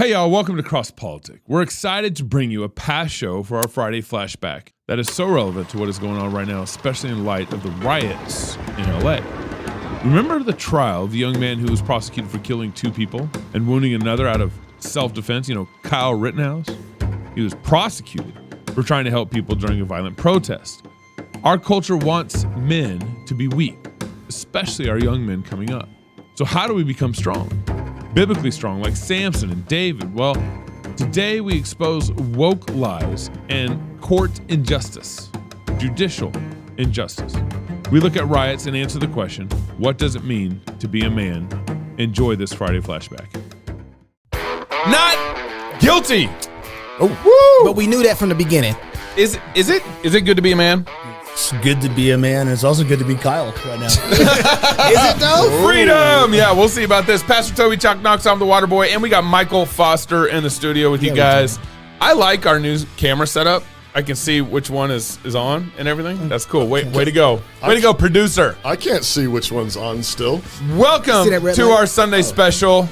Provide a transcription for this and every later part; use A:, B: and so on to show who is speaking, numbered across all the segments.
A: Hey y'all, welcome to Cross Politic. We're excited to bring you a past show for our Friday flashback that is so relevant to what is going on right now, especially in light of the riots in LA. Remember the trial of the young man who was prosecuted for killing 2 people and wounding another out of self-defense, Kyle Rittenhouse? He was prosecuted for trying to help people during a violent protest. Our culture wants men to be weak, especially our young men coming up. So how do we become strong? Biblically strong, like Samson and David? Well, today we expose woke lies and court injustice, judicial injustice. We look at riots and answer the question, what does it mean to be a man? Enjoy this Friday flashback.
B: Not guilty.
C: Oh, woo! But we knew that from the beginning.
B: Is it good to be a man?
D: It's good to be a man. It's also good to be Kyle right now.
C: Is it though?
B: Freedom! Yeah, we'll see about this. Pastor Toby Chalk Knox, I'm the water boy, and we got Michael Foster in the studio with you guys. I like our new camera setup. I can see which one is on and everything. That's cool. Way to go. Way to go, producer.
E: I can't see which one's on still.
B: Welcome to our Sunday special.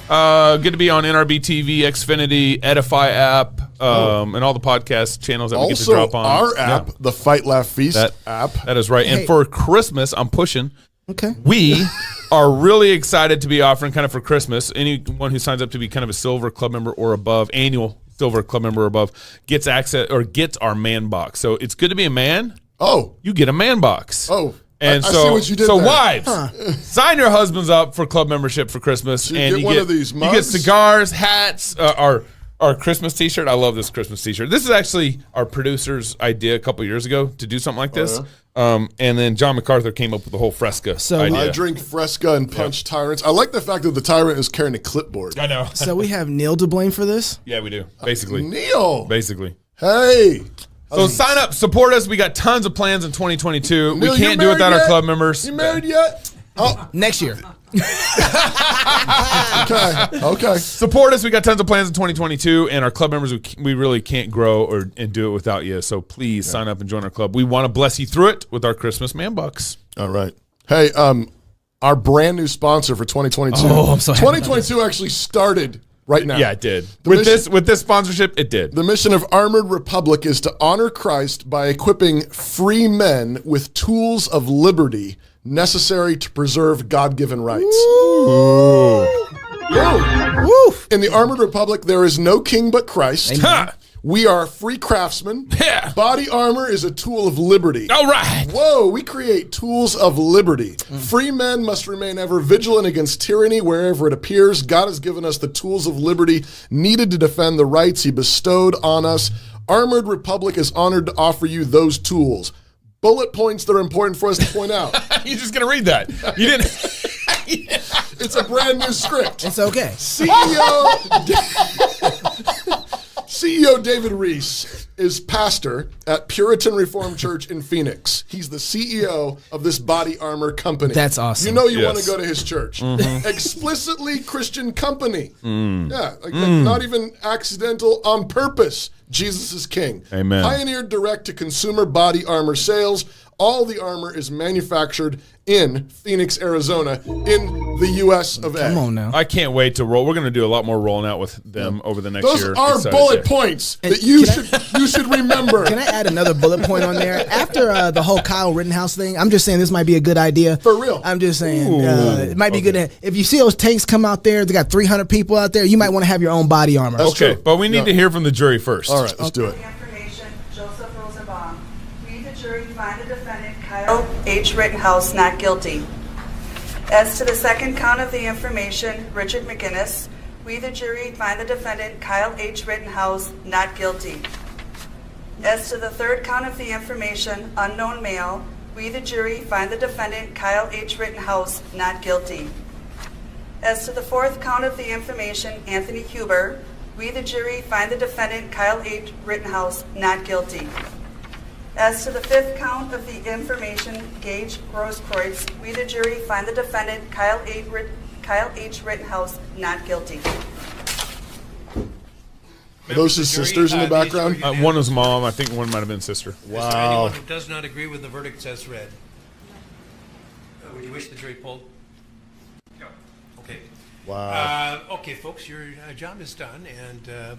B: Good to be on NRB TV, Xfinity, Edify app, and all the podcast channels that we get to drop on.
E: Our app, the Fight Laugh Feast app.
B: That is right. And for Christmas, I'm pushing.
C: Okay.
B: We are really excited to be offering kind of for Christmas. Anyone who signs up to be kind of a silver club member or above, annual silver club member or above, gets access or gets our man box. So it's good to be a man.
E: Oh.
B: You get a man box.
E: Oh.
B: And
E: I see what you did there.
B: Wives, sign your husbands up for club membership for Christmas,
E: So
B: and
E: get one of these mugs?
B: You get cigars, hats, our Christmas T-shirt. I love this Christmas T-shirt. This is actually our producer's idea a couple years ago to do something like this. And then John MacArthur came up with the whole Fresca idea.
E: I drink Fresca and punch tyrants. I like the fact that the tyrant is carrying a clipboard.
B: I know.
C: So we have Neil to blame for this?
B: Yeah, we do. Basically.
E: Neil.
B: Basically.
E: Hey.
B: So sign up, support us. We got tons of plans in 2022.
E: Neil,
B: we can't do it without our club members.
E: You married yet?
C: Oh, next year.
E: Okay.
B: Support us. We got tons of plans in 2022, and our club members, we really can't grow and do it without you. So please sign up and join our club. We want to bless you through it with our Christmas man bucks.
E: All right. Hey, our brand new sponsor for 2022.
C: Oh, I'm so happy
E: 2022 actually started right now.
B: Yeah, it did. With this sponsorship, it did.
E: The mission of Armored Republic is to honor Christ by equipping free men with tools of liberty necessary to preserve God-given rights.
B: Ooh.
E: Woo. In the Armored Republic, there is no king but Christ. We are free craftsmen.
B: Yeah.
E: Body armor is a tool of liberty.
B: All right.
E: Whoa, we create tools of liberty. Free men must remain ever vigilant against tyranny wherever it appears. God has given us the tools of liberty needed to defend the rights he bestowed on us. Armored Republic is honored to offer you those tools. Bullet points that are important for us to point out.
B: You're just going to read that. You didn't.
E: It's a brand new script.
C: It's okay.
E: CEO David Reese is pastor at Puritan Reformed Church in Phoenix. He's the CEO of this body armor company.
C: That's awesome.
E: You know you want to go to his church. Explicitly Christian company. Yeah, like not even accidental, on purpose. Jesus is king.
B: Amen.
E: Pioneered direct-to-consumer body armor sales. All the armor is manufactured in Phoenix, Arizona, in the U.S. of A.
C: Come on now.
B: I can't wait to roll. We're going to do a lot more rolling out with them over the next year.
E: Those are bullet points that you should remember.
C: Can I add another bullet point on there? After the whole Kyle Rittenhouse thing, I'm just saying this might be a good idea.
E: For real.
C: I'm just saying it might be good. If you see those tanks come out there, they got 300 people out there, you might want to have your own body armor.
E: That's
B: Okay,
E: true.
B: but we need to hear from the jury first.
E: All right, let's do it.
F: Find the defendant, Kyle H. Rittenhouse, not guilty. As to the second count of the information, Richard McGinnis, we, the jury, find the defendant, Kyle H. Rittenhouse, not guilty. As to the third count of the information, unknown male, we, the jury, find the defendant, Kyle H. Rittenhouse, not guilty. As to the fourth count of the information, Anthony Huber, we, the jury, find the defendant, Kyle H. Rittenhouse, not guilty. As to the fifth count of the information, Gage Grosskreutz, we, the jury, find the defendant, Kyle H. Rittenhouse, not guilty.
E: Are those his sisters in the background?
B: One was mom. I think one might have been sister.
G: Is there anyone who does not agree with the verdict as read? Would you wish the jury polled? No. Okay.
E: Wow.
G: Okay, folks, your job is done, and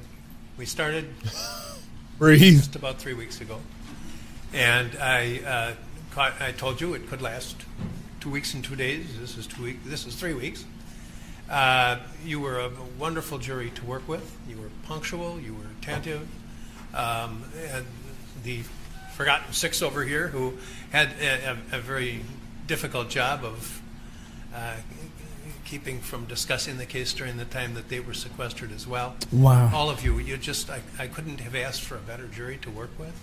G: we started
A: Breathe.
G: just about 3 weeks ago. And I told you it could last 2 weeks and 2 days. This is 2 weeks. This is 3 weeks. You were a wonderful jury to work with. You were punctual. You were attentive. And the forgotten six over here who had a very difficult job of keeping from discussing the case during the time that they were sequestered as well.
C: Wow.
G: All of you, I couldn't have asked for a better jury to work with.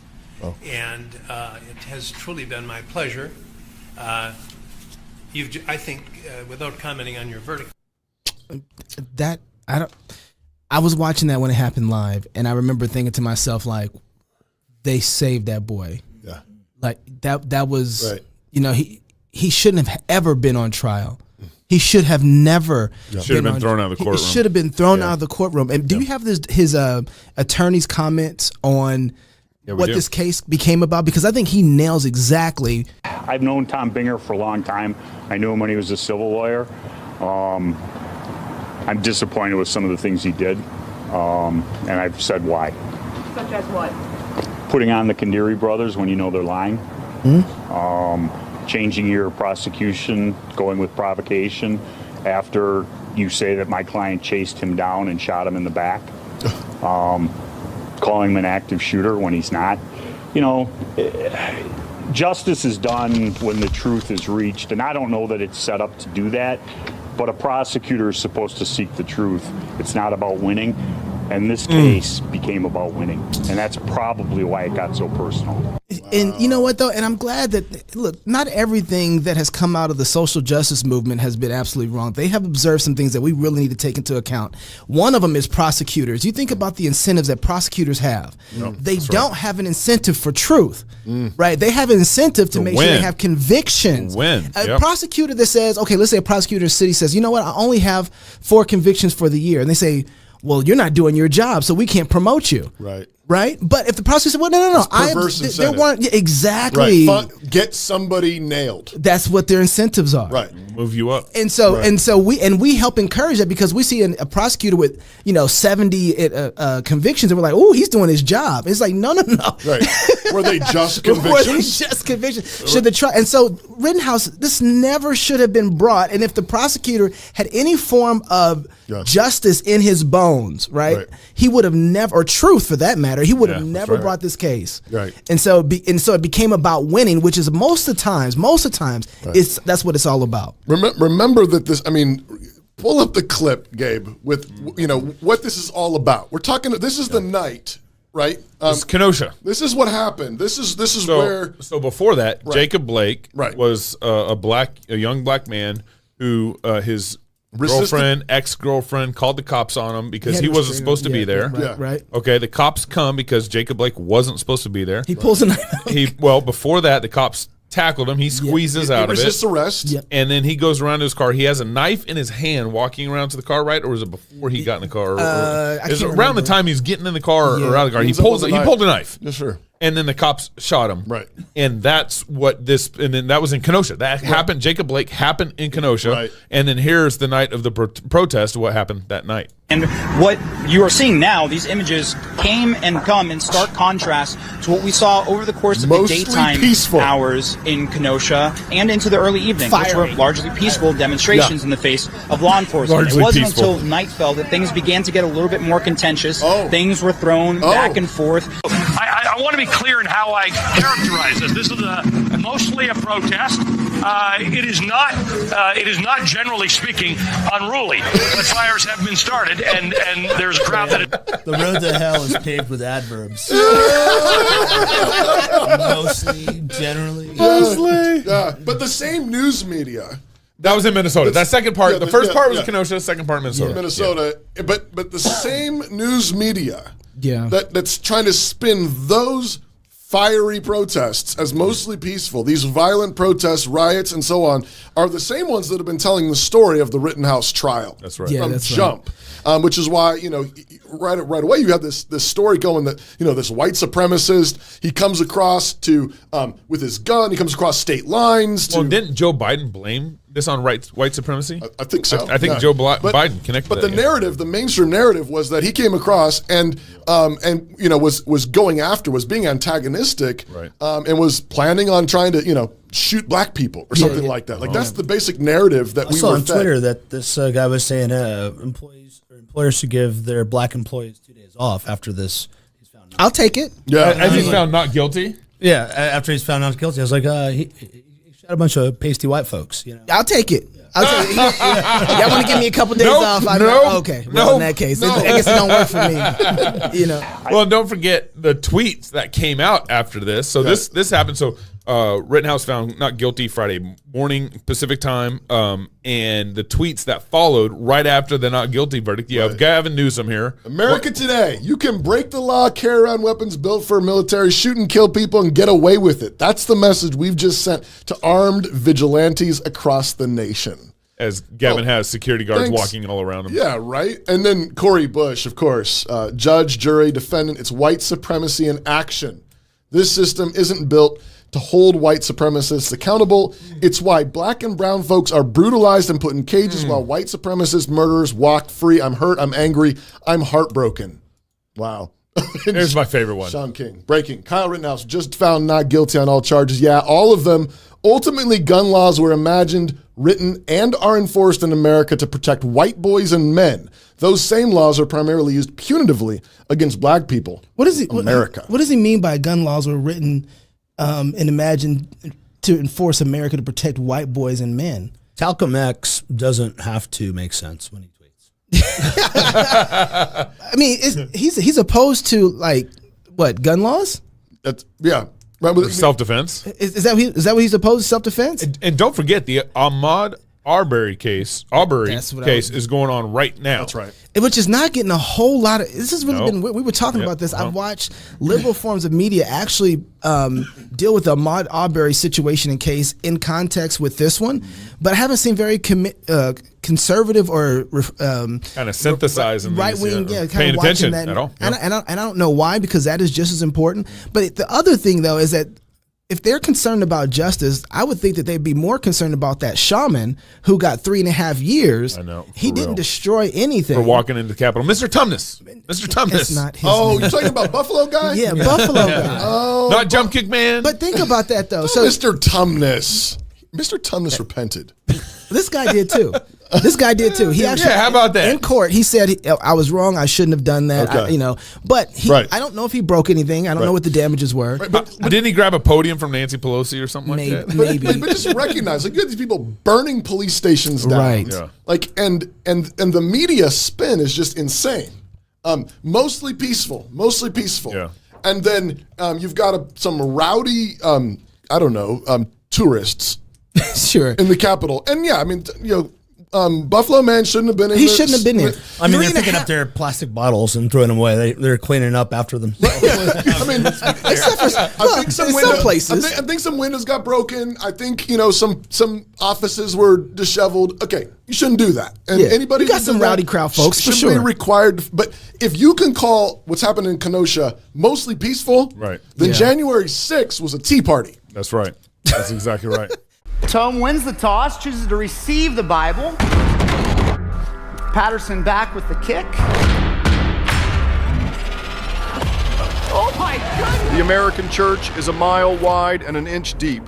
E: Oh.
G: And it has truly been my pleasure. I think, without commenting on your verdict,
C: I was watching that when it happened live, and I remember thinking to myself, like, they saved that boy.
E: Yeah.
C: Like that was,
E: Right.
C: He shouldn't have ever been on trial. He should have never.
A: Should have been thrown out of the courtroom.
C: He should have been thrown out of the courtroom. And do you have his attorney's comments on what this case became about? Because I think he nails exactly.
H: I've known Tom Binger for a long time. I knew him when he was a civil lawyer. I'm disappointed with some of the things he did, and I've said why.
I: Such as what?
H: Putting on the Kandiri brothers when you know they're lying. Changing your prosecution, going with provocation after you say that my client chased him down and shot him in the back. Calling him an active shooter when he's not. Justice is done when the truth is reached, and I don't know that it's set up to do that, but a prosecutor is supposed to seek the truth. It's not about winning, and this case became about winning, and that's probably why it got so personal.
C: And you know what, though? And I'm glad that, look, not everything that has come out of the social justice movement has been absolutely wrong. They have observed some things that we really need to take into account. One of them is prosecutors. You think about the incentives that prosecutors have. They don't have an incentive for truth, right? They have an incentive to make sure they have convictions. A prosecutor that says, okay, let's say a prosecutor in the city says, you know what, I only have 4 convictions for the year. And they say, well, you're not doing your job, so we can't promote you. Right? But if the prosecutor said, well, no. They want exactly.
E: Right. Get somebody nailed.
C: That's what their incentives are.
E: Right.
A: Move you up.
C: And so we help encourage that, because we see a prosecutor with 70 convictions, and we're like, oh, he's doing his job. It's like, no.
E: Right. Were they just convictions?
C: Should the trial? And so Rittenhouse, this never should have been brought. And if the prosecutor had any form of justice in his bones, right, he would have never, or truth for that matter, he would have never brought this case.
E: Right.
C: And so it became about winning, which is most of the times, that's what it's all about.
E: Remember that this, pull up the clip, Gabe, with, what this is all about. We're talking, this is the night, right?
A: It's Kenosha.
E: This is what happened. This is where.
A: So before that, Jacob Blake was a young black man who his ex-girlfriend called the cops on him because he wasn't supposed to be there.
C: Right.
A: Okay, the cops come because Jacob Blake wasn't supposed to be there.
C: He pulls a knife.
A: Before that, the cops tackled him. He squeezes out of it.
E: He resists arrest.
A: And then he goes around to his car. He has a knife in his hand walking around to the car, right? Or was it before he got in the car? It was around the time he's getting in the car or out of the car. He pulled a knife.
E: Yes, sir.
A: And then the cops shot him.
E: Right.
A: And that's what and then that was in Kenosha. That happened, Jacob Blake happened in Kenosha.
E: Right.
A: And then here's the night of the protest, what happened that night.
J: And what you are seeing now, these images came and come in stark contrast to what we saw over the course of
E: Mostly
J: the daytime hours in Kenosha and into the early evening, which were largely peaceful demonstrations in the face of law enforcement. It wasn't until Nightfell that things began to get a little bit more contentious. Things were thrown back and forth.
K: I want to be clear in how I characterize this. This is mostly a protest. It is not generally speaking unruly, but fires have been started, and there's a crowd that.
D: The road to hell is paved with adverbs. Mostly, generally.
E: But the same news media.
A: That was in Minnesota. That second part, the first part was Kenosha, the second part Minnesota.
E: Minnesota. But the same news media that's trying to spin those fiery protests as mostly peaceful, these violent protests, riots, and so on, are the same ones that have been telling the story of the Rittenhouse trial.
A: That's right.
E: From jump. Which is why, right away you have this story going that, this white supremacist, he comes across with his gun, he comes across state lines.
A: Didn't Joe Biden blame
B: this on white supremacy?
E: I think so.
B: I think Joe Biden connected.
E: But
B: that,
E: the narrative, the mainstream narrative, was that he came across and was going after, was being antagonistic,
B: right.
E: And was planning on trying to shoot black people or something like that. Like that's the basic narrative that
D: I saw on Twitter that this guy was saying employers should give their black employees 2 days off after this. He's found.
C: I'll take it.
E: Yeah,
B: as he's found not guilty.
D: Yeah, after he's found not guilty, I was like, he shot a bunch of pasty white folks.
C: I'll take it. Y'all want to give me a couple days off? Okay. Well, in that case, I guess it don't work for me.
B: Well, don't forget the tweets that came out after this. So this happened. So Rittenhouse found not guilty Friday morning Pacific time, and the tweets that followed right after the not guilty verdict. You have Gavin Newsom here.
E: America today. You can break the law, carry around weapons built for military, shoot and kill people, and get away with it. That's the message we've just sent to armed vigilantes across the nation.
B: As Gavin has security guards walking all around him.
E: Yeah, right? And then Cory Bush, of course, judge, jury, defendant. It's white supremacy in action. This system isn't built to hold white supremacists accountable. It's why black and brown folks are brutalized and put in cages while white supremacist murderers walk free. I'm hurt. I'm angry. I'm heartbroken. Wow.
B: Here's my favorite one.
E: Sean King. Breaking. Kyle Rittenhouse just found not guilty on all charges. Yeah, all of them. Ultimately, gun laws were imagined, written, and are enforced in America to protect white boys and men. Those same laws are primarily used punitively against black people.
C: What does
E: America.
C: What does he mean by gun laws were written and imagined to enforce America to protect white boys and men?
D: Talcum X doesn't have to make sense when he tweets.
C: I mean, he's opposed to gun laws?
E: Yeah.
B: Self-defense.
C: Is that what he's opposed to? Self-defense?
B: And don't forget the Ahmaud Arbery case. Is going on right now.
E: That's right.
C: Which is not getting a whole lot of. This has really been. We were talking about this. I've watched liberal forms of media actually deal with the Ahmaud Arbery situation and case in context with this one, but I haven't seen very conservative or
B: kind of synthesizing
C: right wing, kind
B: paying
C: of
B: attention
C: that.
B: At all.
C: And I don't know why, because that is just as important. But the other thing though is that if they're concerned about justice, I would think that they'd be more concerned about that shaman who got 3.5 years.
B: I know.
C: He didn't destroy anything.
B: For walking into the Capitol. Mr. Tumnus.
C: It's not his
E: name.
C: you're
E: talking about Buffalo guy?
C: Yeah, Buffalo guy.
E: Oh,
B: not Jump Kick Man.
C: But think about that, though.
E: So Mr. Tumnus. Mr. Tumnus repented.
C: This guy did, too. He actually,
B: how about that?
C: In court, he said, I was wrong. I shouldn't have done that.
E: Okay.
C: But I don't know if he broke anything. I don't know what the damages were.
E: Right, but
B: didn't he grab a podium from Nancy Pelosi or something like that?
C: Maybe.
E: But just recognize, you have these people burning police stations down.
C: Right.
E: Yeah. And the media spin is just insane. Mostly peaceful.
B: Yeah.
E: And then you've got some rowdy, tourists.
C: Sure.
E: In the Capitol. And Buffalo Man shouldn't have been in
C: He shouldn't have been there.
D: I mean, they're picking up their plastic bottles and throwing them away. They're cleaning up after them.
E: I mean, I think some windows got broken. I think some offices were disheveled. Okay, you shouldn't do that. And anybody
C: you got some rowdy crowd folks for sure.
E: Be required. But if you can call what's happened in Kenosha mostly peaceful,
B: right?
E: Then January 6th was a tea party.
B: That's right. That's exactly right.
I: Tome wins the toss, chooses to receive the Bible. Patterson back with the kick. Oh my goodness!
L: The American church is a mile wide and an inch deep.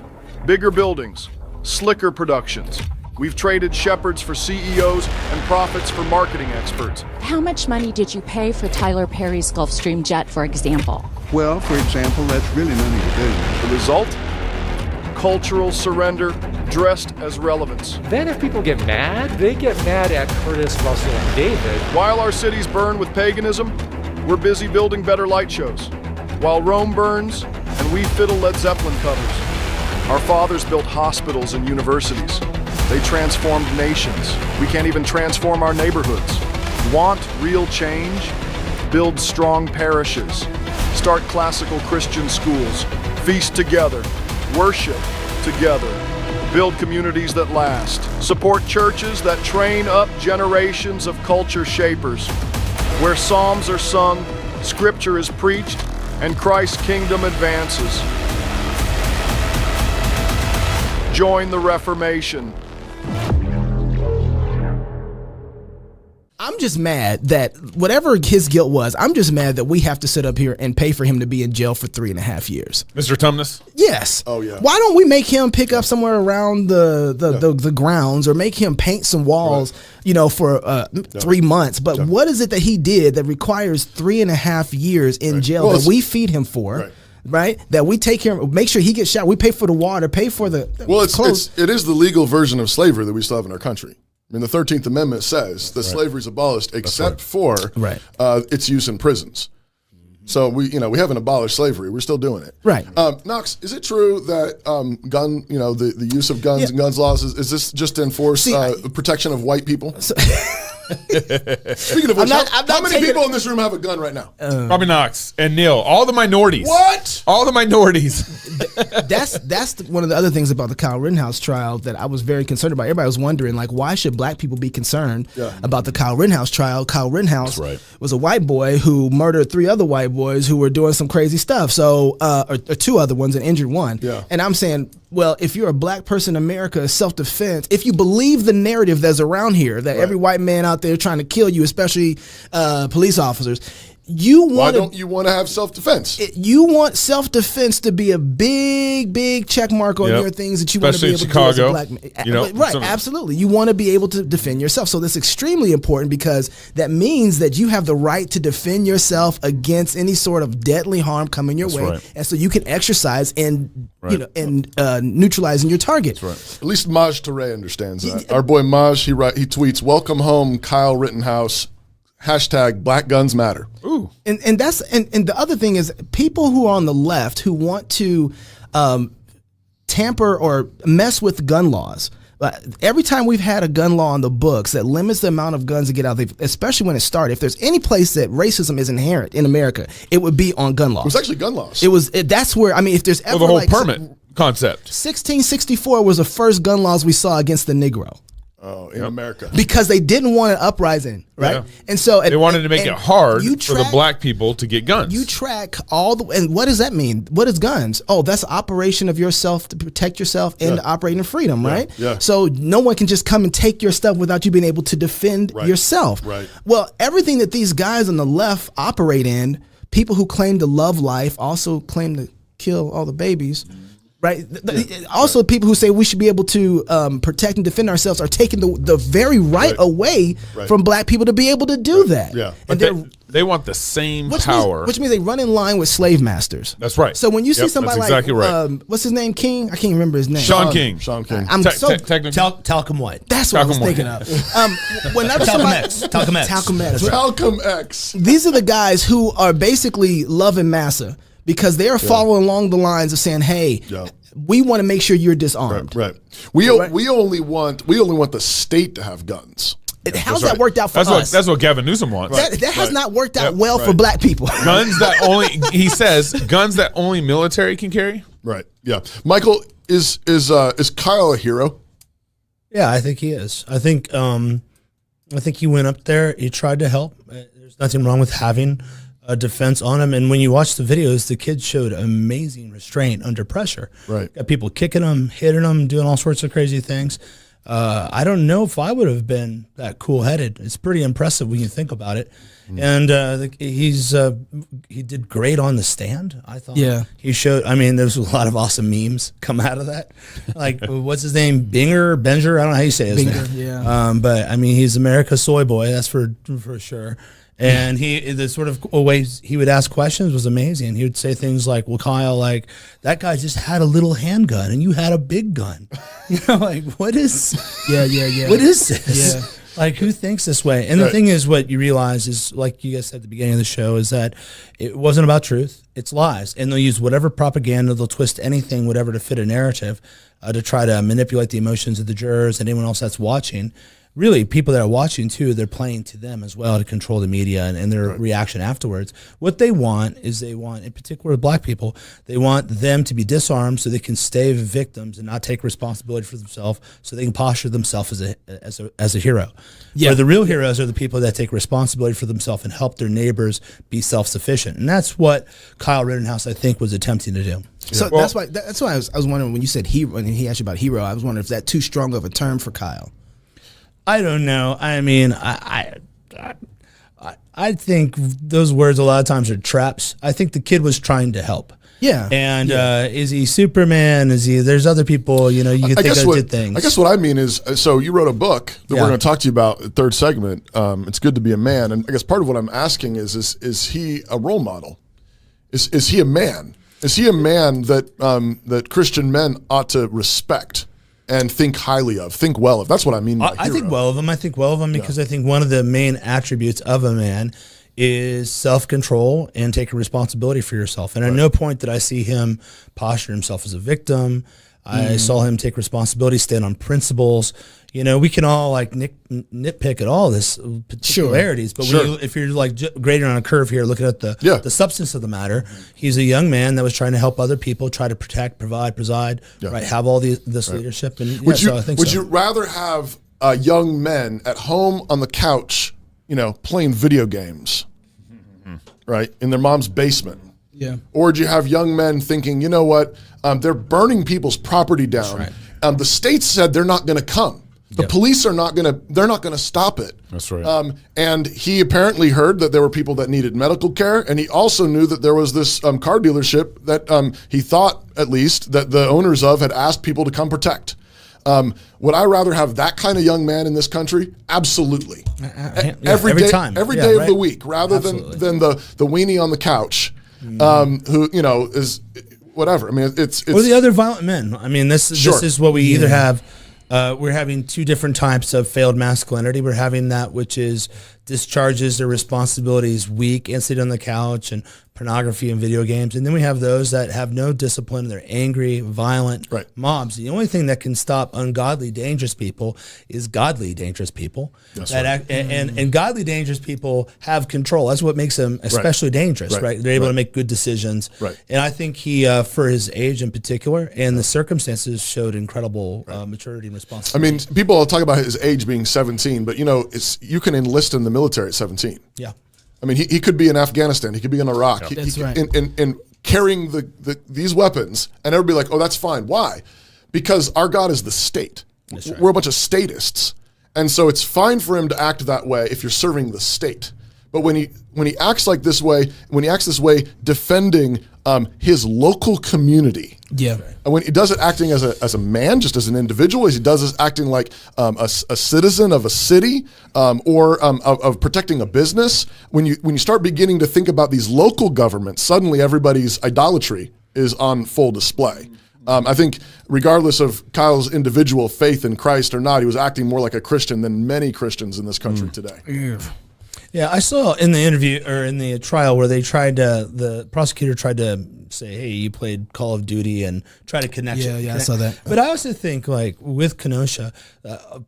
L: Bigger buildings, slicker productions. We've traded shepherds for CEOs and prophets for marketing experts.
M: How much money did you pay for Tyler Perry's Gulfstream jet, for example?
N: Well, for example, that's really none of your business.
L: The result? Cultural surrender dressed as relevance.
O: Then if people get mad, they get mad at Curtis, Russell, and David.
L: While our cities burn with paganism, we're busy building better light shows. While Rome burns and we fiddle Led Zeppelin covers. Our fathers built hospitals and universities. They transformed nations. We can't even transform our neighborhoods. Want real change? Build strong parishes. Start classical Christian schools. Feast together. Worship together. Build communities that last. Support churches that train up generations of culture shapers. Where psalms are sung, scripture is preached, and Christ's kingdom advances. Join the Reformation.
C: I'm just mad that whatever his guilt was, I'm just mad that we have to sit up here and pay for him to be in jail for 3.5 years.
B: Mr. Tumnus?
C: Yes.
E: Oh, yeah.
C: Why don't we make him pick up somewhere around the grounds, or make him paint some walls, for 3 months? But what is it that he did that requires 3.5 years in jail that we feed him for? Right, that we take care of, make sure he gets shot. We pay for the water, pay for the clothes.
E: It is the legal version of slavery that we still have in our country. I mean, the 13th Amendment says that slavery is abolished except for its use in prisons. So we haven't abolished slavery. We're still doing it.
C: Right.
E: Knox, is it true that the use of guns and guns laws is this just to enforce protection of white people? Speaking of which, how many people in this room have a gun right now?
B: Probably Knox and Neil. All the minorities.
E: What?
B: All the minorities.
C: That's one of the other things about the Kyle Rittenhouse trial that I was very concerned about. Everybody was wondering, like, why should black people be concerned about the Kyle Rittenhouse trial? Kyle Rittenhouse was a white boy who murdered 3 other white boys who were doing some crazy stuff. So, or 2 other ones and injured 1. Yeah. And I'm saying, well, if you're a black person in America, self-defense, if you believe the narrative that's around here, that every white man out there trying to kill you, especially police officers, why
E: don't you want to have self-defense?
C: You want self-defense to be a big check mark on your things that you want to be able to do as a black man. Right, absolutely. You want to be able to defend yourself. So that's extremely important, because that means that you have the right to defend yourself against any sort of deadly harm coming your way. And so you can exercise in neutralizing your target.
E: That's right. At least Maj Touré understands that. Our boy Maj, he tweets, "Welcome home, Kyle Rittenhouse. Hashtag Black Guns Matter."
C: Ooh. And the other thing is, people who are on the left who want to tamper or mess with gun laws. Every time we've had a gun law on the books that limits the amount of guns that get out, especially when it started, if there's any place that racism is inherent in America, it would be on gun laws.
E: It was actually gun laws.
C: That's where, I mean, if there's ever
B: the whole permit concept.
C: 1664 was the first gun laws we saw against the Negro.
E: Oh, in America.
C: Because they didn't want an uprising, right?
B: Yeah.
C: And so
B: they wanted to make it hard for the black people to get guns.
C: You track and what does that mean? What is guns? Oh, that's operation of yourself to protect yourself and operating freedom, right?
E: Yeah.
C: So no one can just come and take your stuff without you being able to defend yourself.
E: Right.
C: Well, everything that these guys on the left operate in, people who claim to love life also claim to kill all the babies. Right. Also, people who say we should be able to protect and defend ourselves are taking the very right away from black people to be able to do that.
E: Yeah,
B: but they want the same power,
C: which means they run in line with slave masters.
B: That's right.
C: So when you see somebody
B: exactly
C: what's his name, King? I can't remember his name.
B: Sean King.
C: I'm
D: Talcum White.
C: That's what I was thinking of. Whenever
D: Talcum
E: X.
C: These are the guys who are basically loving massa, because they are following along the lines of saying, "Hey, we want to make sure you're disarmed."
E: Right. We only want the state to have guns.
C: How's that worked out for us?
B: That's what Gavin Newsom wants.
C: That has not worked out well for black people.
B: Guns that only, he says, guns that only military can carry.
E: Right. Yeah. Michael, is Kyle a hero?
D: Yeah, I think he is. I think he went up there. He tried to help. There's nothing wrong with having a defense on him. And when you watch the videos, the kid showed amazing restraint under pressure.
E: Right.
D: Got people kicking him, hitting him, doing all sorts of crazy things. I don't know if I would have been that cool-headed. It's pretty impressive when you think about it. And he did great on the stand, I thought.
C: Yeah.
D: He showed, I mean, there's a lot of awesome memes come out of that. Like, what's his name? Benger? I don't know how you say his name.
C: Yeah.
D: But, I mean, he's America's soy boy, that's for sure. And the sort of ways he would ask questions was amazing. He would say things like, "Well, Kyle, like that guy just had a little handgun, and you had a big gun." Like what is?
C: Yeah.
D: What is this?
C: Yeah.
D: Like who thinks this way? And the thing is, what you realize is, like you guys said at the beginning of the show, is that it wasn't about truth; it's lies, and they'll use whatever propaganda, they'll twist anything, whatever, to fit a narrative, to try to manipulate the emotions of the jurors and anyone else that's watching. Really, people that are watching, too, they're playing to them as well to control the media and their reaction afterwards. What they want is in particular black people, they want them to be disarmed so they can stay victims and not take responsibility for themselves, so they can posture themselves as a hero. Yeah. Where the real heroes are the people that take responsibility for themselves and help their neighbors be self-sufficient. And that's what Kyle Rittenhouse, I think, was attempting to do.
C: So that's why I was wondering when you said hero, and he asked you about hero, I was wondering if that's too strong of a term for Kyle.
D: I don't know. I mean, I I think those words a lot of times are traps. I think the kid was trying to help.
C: Yeah.
D: And is he Superman? Is he? There's other people. You know, you can think of good things.
E: I guess what I mean is, so you wrote a book that we're going to talk to you about. The third segment. It's good to be a man, and I guess part of what I'm asking is he a role model? Is he a man? Is he a man that that Christian men ought to respect and think highly of, think well of? That's what I mean by
D: I think well of him. I think well of him because I think one of the main attributes of a man is self-control and taking responsibility for yourself. And at no point did I see him posture himself as a victim. I saw him take responsibility, stand on principles. You know, we can all like nitpick at all this particularities, but if you're like grading on a curve here, looking at the substance of the matter, he's a young man that was trying to help other people, try to protect, provide, preside, right? Have all this leadership. And
E: would you rather have young men at home on the couch, you know, playing video games, right, in their mom's basement?
C: Yeah.
E: Or do you have young men thinking, you know what, they're burning people's property down. Right. The state said they're not going to come. The police are not going to, they're not going to stop it.
A: That's right.
E: And he apparently heard that there were people that needed medical care. And he also knew that there was this car dealership that he thought, at least, that the owners of had asked people to come protect. Would I rather have that kind of young man in this country? Absolutely. Every day of the week, rather than the weenie on the couch, who, you know, is whatever. I mean, it's
D: or the other violent men. I mean, this is what we either have. We're having two different types of failed masculinity. We're having that which is discharges their responsibilities weak and sit on the couch and pornography and video games. And then we have those that have no discipline. They're angry, violent mobs. The only thing that can stop ungodly, dangerous people is godly, dangerous people. And godly, dangerous people have control. That's what makes them especially dangerous, right? They're able to make good decisions. And I think he, for his age in particular and the circumstances, showed incredible maturity and responsibility.
E: I mean, people talk about his age being 17, but, you know, you can enlist in the military at 17.
D: Yeah.
E: I mean, he could be in Afghanistan. He could be in Iraq.
C: That's right.
E: And carrying these weapons, and everybody like, oh, that's fine. Why? Because our God is the state. Right. We're a bunch of statists. And so it's fine for him to act that way if you're serving the state. But when he acts like this way, when he acts this way defending his local community, and when he does it acting as a man, just as an individual, as he does it acting like a citizen of a city, or of protecting a business, when you start beginning to think about these local governments, suddenly everybody's idolatry is on full display. I think regardless of Kyle's individual faith in Christ or not, he was acting more like a Christian than many Christians in this country today.
D: Yeah, I saw in the interview or in the trial where the prosecutor tried to say, hey, you played Call of Duty and try to connect it.
C: Yeah, I saw that.
D: But I also think, like, with Kenosha,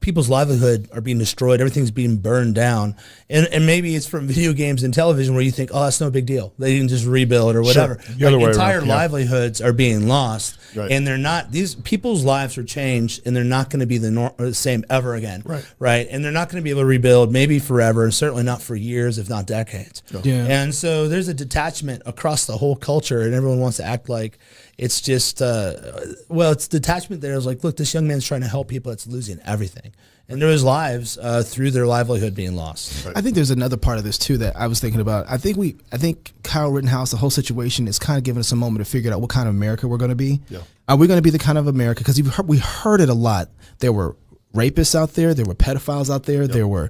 D: people's livelihood are being destroyed. Everything's being burned down. And maybe it's from video games and television where you think, oh, that's no big deal. They can just rebuild or whatever. Entire livelihoods are being lost. And they're not, these people's lives are changed and they're not going to be the same ever again. Right. And they're not going to be able to rebuild maybe forever and certainly not for years, if not decades. And so there's a detachment across the whole culture and everyone wants to act like it's just, it's detachment there. It's like, look, this young man's trying to help people that's losing everything. And there was lives through their livelihood being lost.
C: I think there's another part of this too that I was thinking about. I think Kyle Rittenhouse, the whole situation is kind of giving us a moment to figure out what kind of America we're going to be. Are we going to be the kind of America? Because we heard it a lot. There were rapists out there. There were pedophiles out there. There were,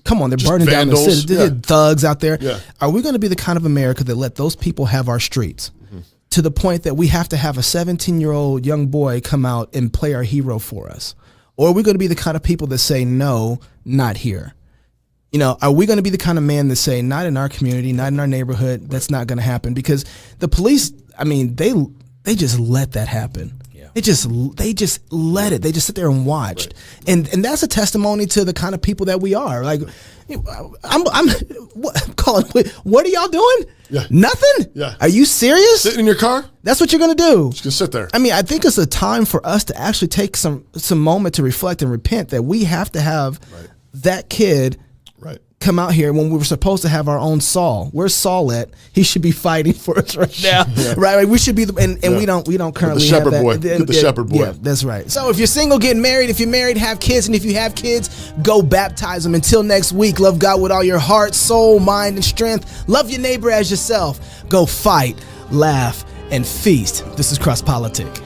C: come on, they're just burning vandals, down the city. There are thugs out there. Are we going to be the kind of America that let those people have our streets to the point that we have to have a 17-year-old young boy come out and play our hero for us? Or are we going to be the kind of people that say, no, not here? You know, are we going to be the kind of man that say, not in our community, not in our neighborhood, that's not going to happen? Because the police, I mean, they just let that happen. They just let it. They just sit there and watched, and that's a testimony to the kind of people that we are. Like, I'm calling. What are y'all doing? Nothing. Are you serious?
E: Sitting in your car?
C: That's what you're gonna do.
E: Just gonna sit there.
C: I mean, I think it's a time for us to actually take some moment to reflect and repent that we have to have that kid come out here when we were supposed to have our own Saul. Where's Saul at? He should be fighting for us right now, right? Like we should be, we don't currently have that.
E: Get the shepherd boy.
C: Yeah, that's right. So if you're single, get married. If you're married, have kids, and if you have kids, go baptize them. Until next week, love God with all your heart, soul, mind, and strength. Love your neighbor as yourself. Go fight, laugh, and feast. This is Cross Politic.